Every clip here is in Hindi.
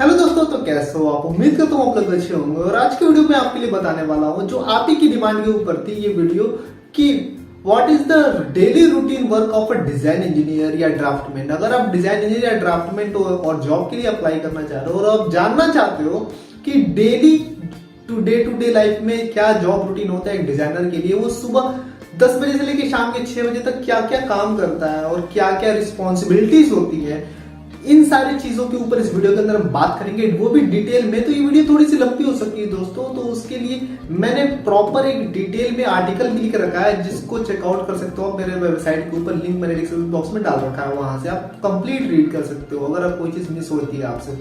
हेलो दोस्तों, तो कैसे हो आप? उम्मीद करता हूँ आप लोग अच्छे होंगे। और आज की वीडियो में आपके लिए बताने वाला हूँ जो आप ही की डिमांड के ऊपर थी ये वीडियो कि what is the daily routine work of a design engineer या ड्राफ्टमैन। अगर आप डिजाइन इंजीनियर या ड्राफ्टमैन और जॉब के लिए अप्लाई करना चाह रहे हो और आप जानना चाहते हो कि डेली टू डे लाइफ में क्या जॉब रूटीन होता है एक डिजाइनर के लिए, वो सुबह 10 बजे से लेकर शाम के 6 बजे तक क्या क्या काम करता है और क्या क्या रिस्पॉन्सिबिलिटीज होती है, इन सारी चीजों के ऊपर इस वीडियो के अंदर हम बात करेंगे, वो भी डिटेल में। तो ये वीडियो थोड़ी सी लंबी हो सकती है दोस्तों, तो उसके लिए मैंने प्रॉपर एक डिटेल में आर्टिकल भी लिख रखा है जिसको चेकआउट कर सकते हो आप मेरे वेबसाइट के ऊपर। लिंक मैंने डिस्क्रिप्शन बॉक्स में डाल रखा है, वहां से आप कंप्लीट रीड कर सकते हो अगर आप कोई चीज मिस होती है आपसे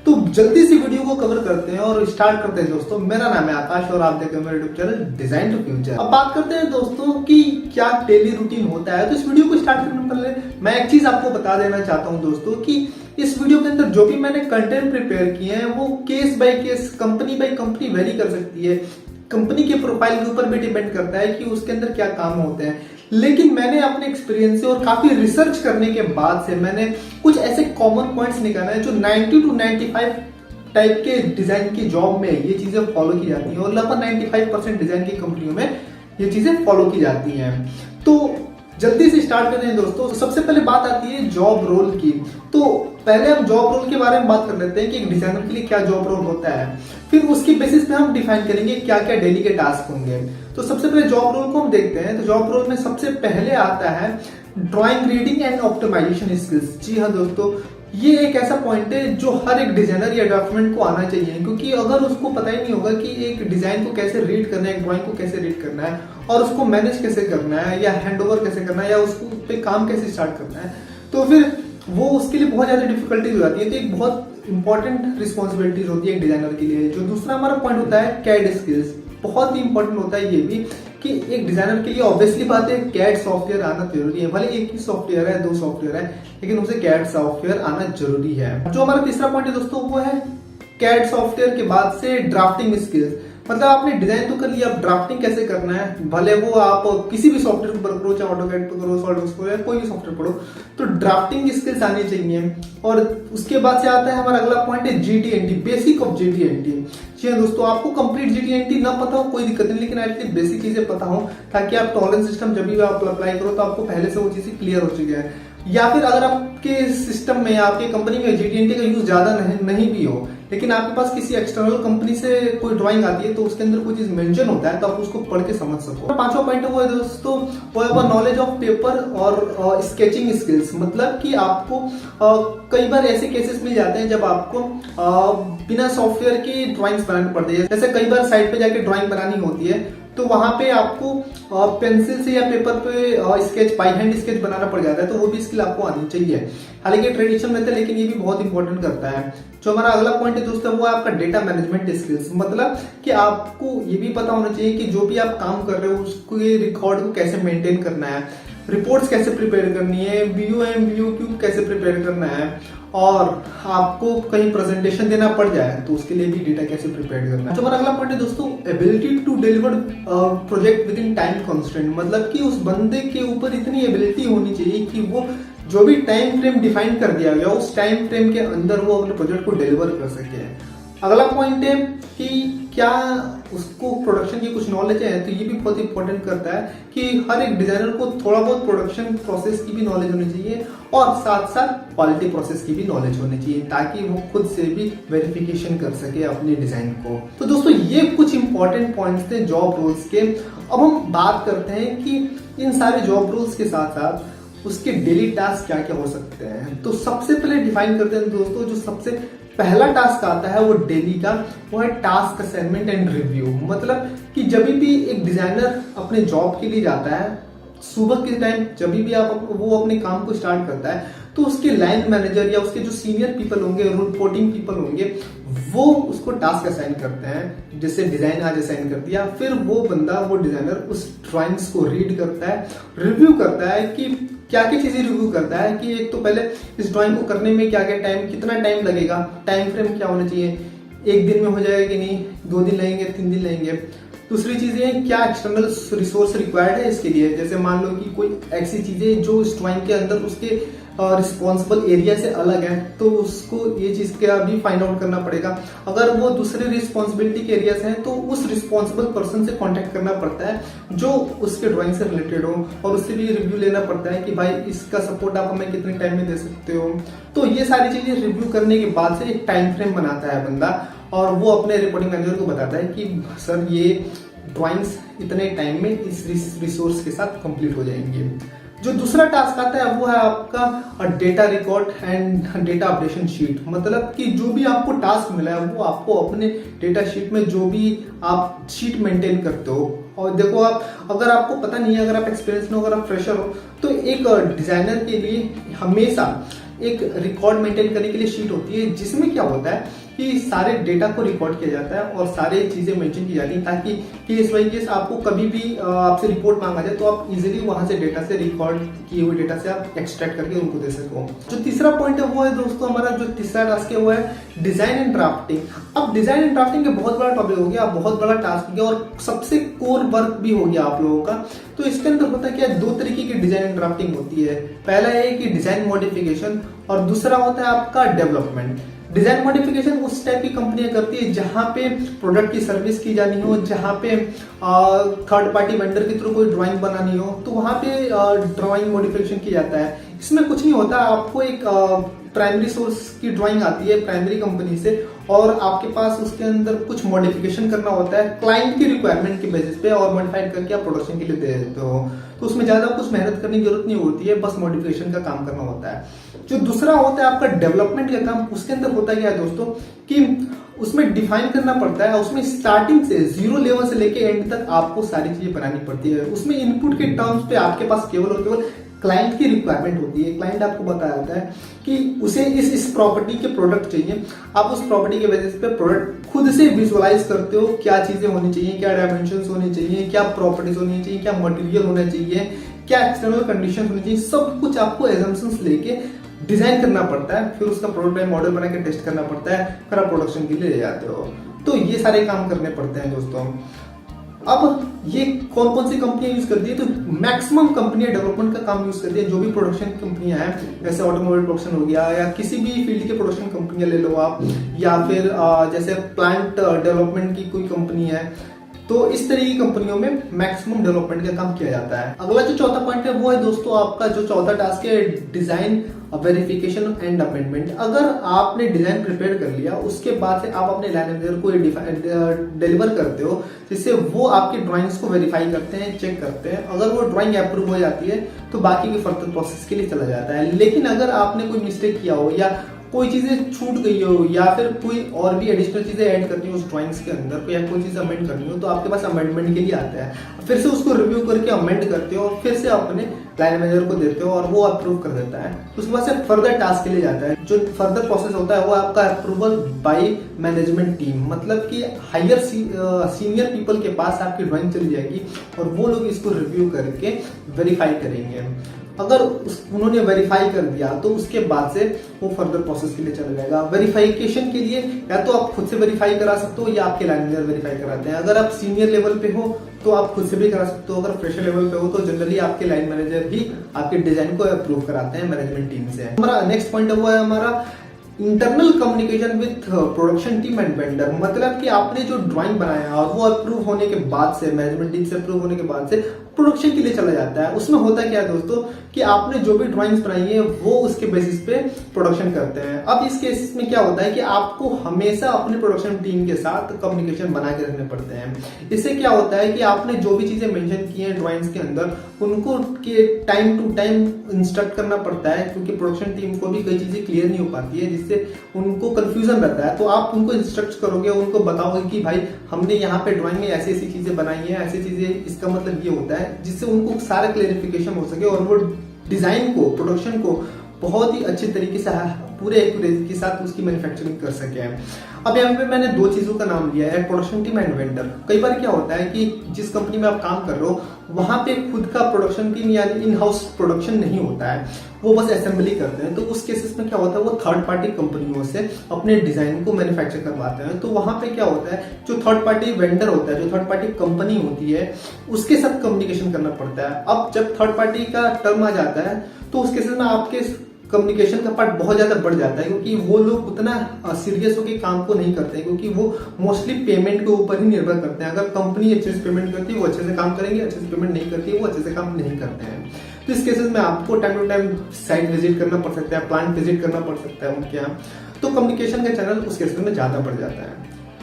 तो जल्दी से वीडियो को कवर करते हैं और स्टार्ट करते हैं दोस्तों। मेरा नाम है आकाश और आप देख रहे हैं मेरा YouTube channel design to future. अब बात करते हैं दोस्तों कि क्या डेली रूटीन होता है। तो इस वीडियो को स्टार्ट करने से पहले मैं एक चीज आपको बता देना चाहता हूं दोस्तों कि इस वीडियो के अंदर जो भी मैंने कंटेंट प्रिपेयर किए हैं वो case by case, company by company very कर सकती है। कंपनी के प्रोफाइल के ऊपर भी डिपेंड करता है कि उसके अंदर क्या काम होते हैं। लेकिन मैंने अपने एक्सपीरियंस से और काफी रिसर्च करने के बाद से मैंने कुछ ऐसे कॉमन पॉइंट्स निकाले हैं जो 90 to 95 टाइप के डिजाइन की जॉब में ये चीजें फॉलो की जाती हैं और लगभग 95% डिजाइन की कंपनियों में ये चीजें फॉलो की जाती हैं। तो जल्दी से स्टार्ट करते हैं दोस्तों। सबसे पहले बात आती है जॉब रोल की। तो पहले हम जॉब रोल के बारे में बात कर लेते हैं कि एक डिजाइनर के लिए क्या जॉब रोल होता है, फिर उसकी बेसिस पे हम डिफाइन करेंगे क्या क्या डेली के टास्क होंगे। तो सबसे पहले जॉब रोल को हम देखते हैं। तो जॉब रोल में सबसे पहले आता है drawing, reading and optimization skills. जी हाँ दोस्तों, ये एक ऐसा पॉइंट है जो हर एक डिजाइनर या ड्राफ्टमैन को आना चाहिए, क्योंकि अगर उसको पता ही नहीं होगा कि एक डिजाइन को कैसे रीड करना है, एक ड्राइंग को कैसे रीड करना है और उसको मैनेज कैसे करना है या हैंडओवर कैसे करना है या उसको पे काम कैसे स्टार्ट करना है, तो फिर वो उसके लिए बहुत ज्यादा डिफिकल्टीज हो जाती है। तो एक बहुत इंपॉर्टेंट रिस्पॉन्सिबिलिटीज होती है एक डिजाइनर के लिए। जो दूसरा हमारा पॉइंट होता है कैड स्किल्स, बहुत ही इंपॉर्टेंट होता है ये भी कि एक डिजाइनर के लिए ऑब्वियसली बात है कैड सॉफ्टवेयर आना जरूरी है। भले एक ही सॉफ्टवेयर है, दो सॉफ्टवेयर है, लेकिन उसे कैड सॉफ्टवेयर आना जरूरी है। जो हमारा तीसरा पॉइंट है दोस्तों वो है कैड सॉफ्टवेयर के बाद से ड्राफ्टिंग स्किल्स। मतलब आपने डिजाइन तो कर लिया, अब ड्राफ्टिंग कैसे करना है, भले वो आप किसी भी सॉफ्टवेयर पर करो, चाहे ऑटोकैड पर करो, सॉलिडवर्क्स पर, या कोई भी सॉफ्टवेयर पढ़ो, तो ड्राफ्टिंग स्किल्स आनी चाहिए। और उसके बाद से आता है हमारा अगला पॉइंट है जीटीएनटी, बेसिक ऑफ जीटीएनटी। जी हाँ दोस्तों, आपको कंप्लीट जीटीएनटी ना पता हो कोई दिक्कत नहीं, लेकिन एटलीस्ट बेसिक चीजें पता हो ताकि आप टॉलरेंस सिस्टम जब भी आप अप्लाई करो तो आपको पहले से वो चीजें क्लियर हो चुकी है। या फिर अगर आपके सिस्टम में या आपके कंपनी में जीटीएनटी का यूज ज्यादा नहीं भी हो, लेकिन आपके पास किसी एक्सटर्नल कंपनी से कोई ड्राइंग आती है तो उसके अंदर कोई चीज मेंशन होता है तो आप उसको पढ़ के समझ सको। पांचवा पॉइंट वो है दोस्तों, वो है नॉलेज ऑफ पेपर और स्केचिंग स्किल्स। मतलब कि आपको कई बार ऐसे केसेस मिल जाते हैं जब आपको बिना सॉफ्टवेयर की ड्राइंग्स बनानी पड़ती है। जैसे कई बार साइट पे जाके ड्राइंग बनानी होती है तो वहां पे आपको पेंसिल से या पेपर पे स्केच, बाई हैंड स्केच बनाना पड़ जाता है, तो वो भी स्किल आपको आनी चाहिए। हालांकि ट्रेडिशनल मेथड, लेकिन ये भी बहुत इंपॉर्टेंट करता है। जो हमारा अगला पॉइंट है दोस्तों वो है आपका डेटा मैनेजमेंट स्किल्स। मतलब कि आपको ये भी पता होना चाहिए कि जो भी आप काम कर रहे हो उसको ये रिकॉर्ड को कैसे मेंटेन करना है, रिपोर्ट्स कैसे प्रिपेयर करनी है, VOQ कैसे प्रिपेयर करना है, और आपको कहीं प्रेजेंटेशन देना पड़ जाए तो उसके लिए भी डेटा कैसे प्रिपेयर करना है। तो हमारा अगला पॉइंट है दोस्तों ability to deliver project within time constant. मतलब कि उस बंदे के ऊपर इतनी एबिलिटी होनी चाहिए कि वो जो भी टाइम फ्रेम डिफाइन कर दिया गया उस टाइम फ्रेम के अंदर वो अपने प्रोजेक्ट को डिलीवर कर सके। अगला पॉइंट है कि क्या उसको प्रोडक्शन की कुछ नॉलेज है, तो ये भी बहुत इंपॉर्टेंट करता है कि हर एक डिजाइनर को थोड़ा बहुत प्रोडक्शन प्रोसेस की भी नॉलेज होनी चाहिए और साथ साथ क्वालिटी प्रोसेस की भी नॉलेज होनी चाहिए ताकि वो खुद से भी वेरिफिकेशन कर सके अपने डिजाइन को। तो दोस्तों ये कुछ इंपॉर्टेंट पॉइंट्स थे जॉब रोल्स के। अब हम बात करते हैं कि इन सारे जॉब रोल्स के साथ साथ उसके डेली टास्क क्या क्या हो सकते हैं। तो सबसे पहले डिफाइन करते हैं दोस्तों, जो सबसे पहला टास्क आता है वो डेली का, वो है टास्क असाइनमेंट एंड रिव्यू। मतलब कि जब भी एक डिजाइनर अपने जॉब के लिए जाता है सुबह के टाइम, जब भी वो अपने काम को स्टार्ट करता है तो उसके लाइन मैनेजर या उसके जो सीनियर पीपल होंगे, रिपोर्टिंग पीपल होंगे, वो उसको टास्क असाइन करते हैं। जैसे डिजाइन आज असाइन कर दिया, फिर वो बंदा, वो डिजाइनर उस ड्राइंग्स को रीड करता है, रिव्यू करता है कि क्या क्या चीजें रिव्यू करता है कि एक तो पहले इस ड्राइंग को करने में क्या क्या टाइम, कितना टाइम लगेगा, टाइम फ्रेम क्या होना चाहिए, एक दिन में हो जाएगा कि नहीं, 2 दिन लगेंगे, 3 दिन लगेंगे। दूसरी चीजें क्या एक्सटर्नल रिसोर्स रिक्वायर्ड है इसके लिए। जैसे मान लो कि कोई ऐसी चीजें जो इस ड्राइंग के अंदर उसके रिस्पॉन्सिबल एरिया से अलग है तो उसको ये चीज का भी फाइंड आउट करना पड़ेगा। अगर वो दूसरे रिस्पॉन्सिबिलिटी के एरिया से है तो उस रिस्पॉन्सिबल पर्सन से कांटेक्ट करना पड़ता है जो उसके ड्राइंग से रिलेटेड हो, और उससे भी रिव्यू लेना पड़ता है कि भाई इसका सपोर्ट आप हमें कितने टाइम में दे सकते हो। तो ये सारी चीजें रिव्यू करने के बाद से एक टाइम फ्रेम बनाता है बंदा, और वो अपने रिपोर्टिंग मैनेजर को बताता है कि सर ये ड्राइंग्स इतने टाइम में इस रिसोर्स के साथ कंप्लीट हो जाएंगे। जो दूसरा टास्क आता है वो है आपका data record and data updation sheet. मतलब कि जो भी आपको टास्क मिला है वो आपको अपने डेटा शीट में जो भी आप शीट मेंटेन करते हो, और देखो आप अगर आपको पता नहीं है, अगर आप एक्सपीरियंस में हो, अगर आप फ्रेशर हो, तो एक डिजाइनर के लिए हमेशा एक रिकॉर्ड मेंटेन करने के लिए शीट होती है जिसमें क्या होता है कि सारे डेटा को रिकॉर्ड किया जाता है और सारे चीजें मेंशन की जाती हैं ताकि केस बाई केस आपको कभी भी आपसे रिपोर्ट मांगा जाए तो आप इजीली वहां से डेटा से रिकॉर्ड किए हुए डेटा से आप एक्सट्रैक्ट करके उनको दे सको। जो तीसरा पॉइंट है वो है दोस्तों हमारा जो तीसरा टास्क है वो है डिजाइन एंड ड्राफ्टिंग। अब डिजाइन एंड ड्राफ्टिंग का बहुत बड़ा टॉपिक हो गया, बहुत बड़ा टास्क हो गया और सबसे कोर वर्क भी हो गया आप लोगों का। तो इसके अंदर होता है क्या, दो तरीके की डिजाइन एंड ड्राफ्टिंग होती है। पहला है कि डिजाइन मॉडिफिकेशन और दूसरा होता है आपका डेवलपमेंट। डिजाइन मॉडिफिकेशन उस टाइप की कंपनियां करती है जहां पे प्रोडक्ट की सर्विस की जानी हो, जहां पे थर्ड पार्टी वेंडर के थ्रू कोई ड्राइंग बनानी हो तो वहां पे ड्राइंग मॉडिफिकेशन किया जाता है। इसमें कुछ नहीं होता, आपको एक प्राइमरी सोर्स की ड्राइंग आती है प्राइमरी कंपनी से और आपके पास उसके अंदर कुछ मॉडिफिकेशन करना होता है क्लाइंट की रिक्वायरमेंट के बेसिस पे, और मॉडिफाइड करके आप प्रोडक्शन के लिए दे देते हो। तो उसमें ज्यादा कुछ मेहनत करने की जरूरत नहीं होती है, बस मॉडिफिकेशन का काम करना होता है। जो दूसरा होता है आपका डेवलपमेंट का काम, उसके अंदर होता क्या है दोस्तों कि उसमें डिफाइन करना पड़ता है, उसमें स्टार्टिंग से जीरो लेवल से लेके एंड तक आपको सारी चीजें बनानी पड़ती है। उसमें इनपुट के टर्म्स पे आपके पास केवल और केवल क्लाइंट की रिक्वायरमेंट होती है। क्लाइंट आपको बताया जाता है कि उसे इस प्रॉपर्टी के प्रोडक्ट चाहिए, आप उस प्रॉपर्टी के बेसिस पे प्रोडक्ट खुद से विजुअलाइज करते हो, क्या चीजें होनी चाहिए, क्या डायमेंशंस होनी चाहिए, क्या प्रॉपर्टीज होनी चाहिए, क्या मटेरियल होना चाहिए, क्या एक्सटर्नल कंडीशन होनी चाहिए, सब कुछ आपको एजम्पशंस लेके डिजाइन करना पड़ता है। फिर उसका प्रोटोटाइप मॉडल बना के टेस्ट करना पड़ता है, फिर आप प्रोडक्शन के लिए ले जाते हो। तो ये सारे काम करने पड़ते हैं दोस्तों। अब ये कौन कौन सी कंपनियां यूज करती है, तो मैक्सिमम कंपनियां डेवलपमेंट का काम यूज करती है। जो भी प्रोडक्शन कंपनियां हैं जैसे ऑटोमोबाइल प्रोडक्शन हो गया या किसी भी फील्ड के प्रोडक्शन कंपनियां ले लो आप, या फिर जैसे प्लांट डेवलपमेंट की कोई कंपनी है, तो इस तरह की कंपनियों में मैक्सिमम डेवलपमेंट का काम किया जाता है। अगला जो चौथा पॉइंट है वो है दोस्तों आपका जो चौथा टास्क है डिजाइन वेरिफिकेशन एंड अमेंडमेंट। अगर आपने डिजाइन प्रिपेयर कर लिया उसके बाद से आप अपने लाइन मैनेजर को डिलीवर करते हो जिससे वो आपकी ड्राइंग्स को वेरीफाई करते हैं, चेक करते हैं। अगर वो ड्राइंग अप्रूव हो जाती है तो बाकी के फर्दर प्रोसेस के लिए चला जाता है। लेकिन अगर आपने कोई मिस्टेक किया हो या कोई चीजें छूट गई हो या फिर कोई और भी एडिशनल चीजें ऐड करनी हो उस ड्राइंग्स के अंदर या कोई चीज अमेंड करनी हो तो आपके पास अमेंडमेंट के लिए आता है। फिर से उसको रिव्यू करके अमेंड करते हो, फिर से अपने लाइन मैनेजर को देते हो और वो अप्रूव कर देता है। उसके बाद से फर्दर टास्क के लिए जाता है। जो फर्दर प्रोसेस होता है वो आपका अप्रूवल बाय मैनेजमेंट टीम, मतलब कि हायर सीनियर पीपल के पास आपकी ड्राइंग चली जाएगी और वो लोग इसको रिव्यू करके वेरीफाई करेंगे। अगर उन्होंने वेरीफाई कर दिया तो उसके बाद से वो फर्दर प्रोसेस के लिए चला जाएगा। वेरिफिकेशन के लिए या तो आप खुद से वेरीफाई करा सकते हो या आपके लाइन मैनेजर वेरीफाई कराते हैं। अगर आप सीनियर लेवल पे हो तो आप खुद से भी करा सकते हो, अगर फ्रेशर लेवल पे हो तो जनरली आपके लाइन मैनेजर ही आपके डिजाइन को अप्रूव कराते हैं मैनेजमेंट टीम से। हमारा नेक्स्ट पॉइंट है वो है हमारा internal communication with production team and vendor. मतलब कि आपने जो ड्राइंग बनाया और वो अप्रूव होने के बाद से मैनेजमेंट टीम से अप्रूव होने के बाद से प्रोडक्शन के लिए चला जाता है। उसमें होता क्या है दोस्तों कि आपने जो भी ड्राइंग्स बनाई है वो उसके बेसिस पे प्रोडक्शन करते हैं। अब इस केस में क्या होता है कि आपको हमेशा अपने प्रोडक्शन टीम के साथ कम्युनिकेशन बना के रखने पड़ते हैं। इससे क्या होता है कि आपने जो भी चीजें मेंशन की हैं ड्राइंग्स के अंदर उनको के टाइम टू टाइम इंस्ट्रक्ट करना पड़ता है, क्योंकि प्रोडक्शन टीम को भी कई चीजें क्लियर नहीं हो पाती है जिससे उनको कंफ्यूजन रहता है। तो आप उनको इंस्ट्रक्ट करोगे, उनको बताओगे कि भाई हमने यहाँ पे ड्राइंग में ऐसी ऐसी चीजें बनाई हैं, ऐसी चीजें, इसका मतलब ये होता है, जिससे उनको सारा क्लेरिफिकेशन हो सके और वो डिजाइन को, प्रोडक्शन को बहुत ही अच्छे तरीके से पूरे एक्यूरेसी के साथ उसकी मैन्युफैक्चरिंग कर सके। अब यहाँ पे मैंने दो चीजों का नाम लिया है, प्रोडक्शन टीम एंड वेंडर। कई बार क्या होता है कि जिस कंपनी में आप काम कर रहे हो वहां पे खुद का प्रोडक्शन टीम यानी इन हाउस प्रोडक्शन नहीं होता है, वो बस असेंबली करते हैं। तो उस केसेस में क्या होता है वो थर्ड पार्टी कंपनियों से अपने डिजाइन को मैन्युफैक्चर करवाते हैं। तो वहां पे क्या होता है जो थर्ड पार्टी वेंडर होता है, जो थर्ड पार्टी कंपनी होती है, उसके साथ कम्युनिकेशन करना पड़ता है। अब जब थर्ड पार्टी का टर्म आ जाता है तो उस केसेस में आपके कम्युनिकेशन का पार्ट बहुत ज्यादा बढ़ जाता है, क्योंकि वो लोग उतना सीरियस होकर काम को नहीं करते हैं, क्योंकि वो मोस्टली पेमेंट के ऊपर ही निर्भर करते हैं। अगर कंपनी अच्छे से पेमेंट करती है वो अच्छे से काम करेंगे, अच्छे से पेमेंट नहीं करती है वो अच्छे से काम नहीं करते हैं। तो इस केसेस में आपको time to time site visit करना पड़ सकता है, प्लांट विजिट करना पड़ सकता है उनके यहाँ, तो कम्युनिकेशन का चैनल उस केसेस में ज्यादा बढ़ जाता है।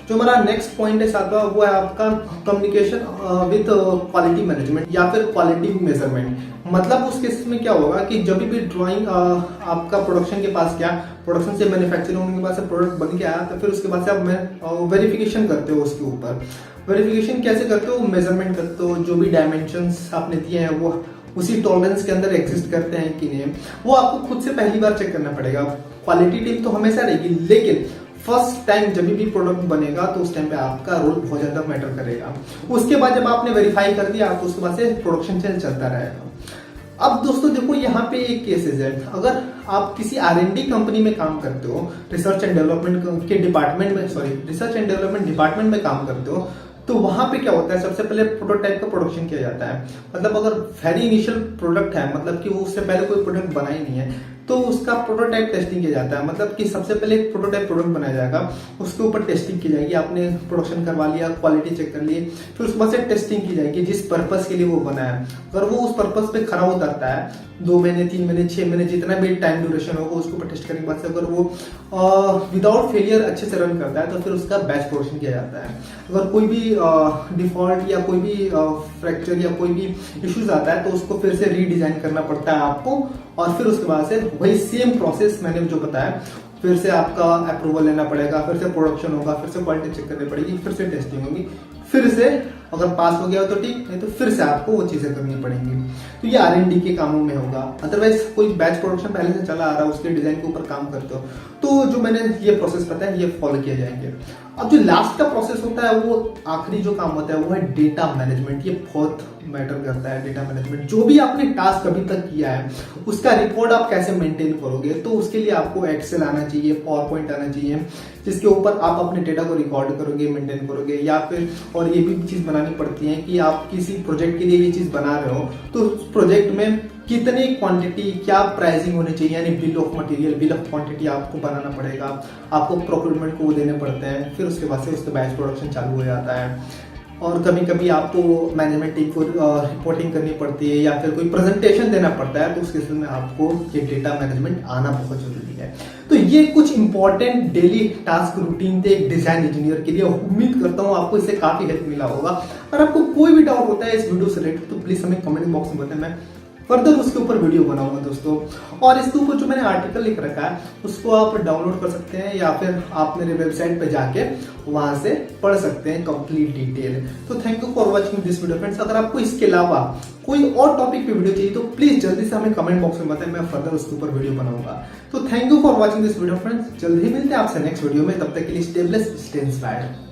जो हमारा नेक्स्ट पॉइंट है सातवां, वो है आपका कम्युनिकेशन विद क्वालिटी मैनेजमेंट या फिर क्वालिटी मेजरमेंट। मतलब उस केस में क्या होगा कि जब भी ड्राइंग आपका प्रोडक्शन के पास गया, प्रोडक्शन से मैन्युफैक्चरिंग होने के बाद से प्रोडक्ट बन के आया, तो फिर उसके बाद से आप वेरिफिकेशन करते हो उसके ऊपर। वेरिफिकेशन कैसे करते हो? मेजरमेंट करते हो, जो भी डायमेंशंस आपने दिए हैं वो उसी टॉलरेंस के अंदर एग्जिस्ट करते हैं कि नहीं, वो आपको खुद से पहली बार चेक करना पड़ेगा। क्वालिटी टीम तो हमेशा रहेगी, लेकिन फर्स्ट टाइम जब भी प्रोडक्ट बनेगा तो उस टाइम पे आपका रोल बहुत ज्यादा मैटर करेगा। उसके बाद जब आपने वेरीफाई कर दिया तो उसके बाद से प्रोडक्शन चलता रहेगा। अब दोस्तों देखो, यहाँ पे एक केसेस है, अगर आप किसी R&D कंपनी में काम करते हो, रिसर्च एंड डेवलपमेंट के डिपार्टमेंट में, रिसर्च एंड डेवलपमेंट डिपार्टमेंट में काम करते हो, तो वहां पे क्या होता है, सबसे पहले प्रोटोटाइप का प्रोडक्शन किया जाता है। मतलब अगर वेरी इनिशियल प्रोडक्ट है, मतलब कि वो उससे पहले कोई प्रोडक्ट बना ही नहीं है, तो उसका प्रोटोटाइप टेस्टिंग किया जाता है। मतलब कि सबसे पहले एक प्रोटोटाइप प्रोडक्ट बनाया जाएगा, उसके ऊपर टेस्टिंग की जाएगी। आपने प्रोडक्शन करवा लिया, क्वालिटी चेक कर लिए, फिर उसके बाद से टेस्टिंग की जाएगी जिस पर्पस के लिए वो बना है। अगर वो उस पर्पस पे खरा उतरता है, 2 महीने 3 महीने 6 महीने जितना भी टाइम ड्यूरेशन होगा उसके ऊपर टेस्ट करने के बाद से अगर वो विदाउट फेलियर अच्छे से रन करता है, तो फिर उसका बैच प्रोडक्शन किया जाता है। अगर कोई भी डिफॉल्ट या कोई भी फ्रैक्चर या कोई भी इश्यूज आता है, तो उसको फिर से रीडिजाइन करना पड़ता है आपको, और फिर उसके बाद से वही सेम प्रोसेस मैंने जो बताया, फिर से आपका अप्रूवल लेना पड़ेगा, फिर से प्रोडक्शन होगा, फिर से क्वालिटी चेक करनी पड़ेगी, फिर से टेस्टिंग होगी, फिर से अगर पास हो गया हो तो ठीक, नहीं तो फिर से आपको वो चीजें करनी पड़ेंगी। तो ये R&D के कामों में होगा। अदरवाइज कोई बैच प्रोडक्शन पहले से चला आ रहा है, उसके डिजाइन के ऊपर काम करते हो, तो जो मैंने ये प्रोसेस बताया ये फॉलो किए जाएंगे। अब जो लास्ट का प्रोसेस होता है, वो आखिरी जो काम होता है वो है डेटा मैनेजमेंट। ये बहुत मैटर करता है डेटा मैनेजमेंट। जो भी आपने टास्क अभी तक किया है उसका रिकॉर्ड आप कैसे मेंटेन करोगे, तो उसके लिए आपको एक्सेल आना चाहिए, पावर पॉइंट आना चाहिए, जिसके ऊपर आप अपने डेटा को रिकॉर्ड करोगे, मेंटेन करोगे। या फिर और ये भी चीज बनानी पड़ती है कि आप किसी प्रोजेक्ट के लिए ये चीज बना रहे हो, तो उस प्रोजेक्ट में कितनी क्वांटिटी, क्या प्राइसिंग होनी चाहिए, यानी bill of material, bill of quantity आपको बनाना पड़ेगा, आपको प्रोक्योरमेंट को देने पड़ते हैं। फिर उसके बाद से उसका बैच प्रोडक्शन चालू हो जाता है। और कभी कभी आपको मैनेजमेंट टीम को रिपोर्टिंग करनी पड़ती है या फिर कोई प्रेजेंटेशन देना पड़ता है, तो उस केस में आपको ये डेटा मैनेजमेंट आना बहुत जरूरी है। तो ये कुछ इंपॉर्टेंट डेली टास्क रूटीन थे एक डिजाइन इंजीनियर के लिए। उम्मीद करता हूँ आपको इससे काफी हेल्प मिला होगा। अगर आपको कोई भी डाउट होता है इस वीडियो से रिलेटेड, तो प्लीज हमें कमेंट बॉक्स में बताएं, मैं फर्दर उसके ऊपर वीडियो बनाऊंगा दोस्तों। और इसके ऊपर जो मैंने आर्टिकल लिख रखा है उसको आप डाउनलोड कर सकते हैं, या फिर आप मेरे वेबसाइट पे जाके वहां से पढ़ सकते हैं कंप्लीट डिटेल। तो thank you for watching this video friends. अगर आपको इसके अलावा कोई और टॉपिक पे वीडियो चाहिए तो प्लीज जल्दी से हमें कमेंट बॉक्स में बताएं, मैं फर्दर उसके ऊपर वीडियो बनाऊंगा। तो thank you for watching this video friends. जल्दी ही मिलते हैं आपसे नेक्स्ट वीडियो में। तब तक के लिए स्टे ब्लेस्ड, स्टे इंस्पायर्ड।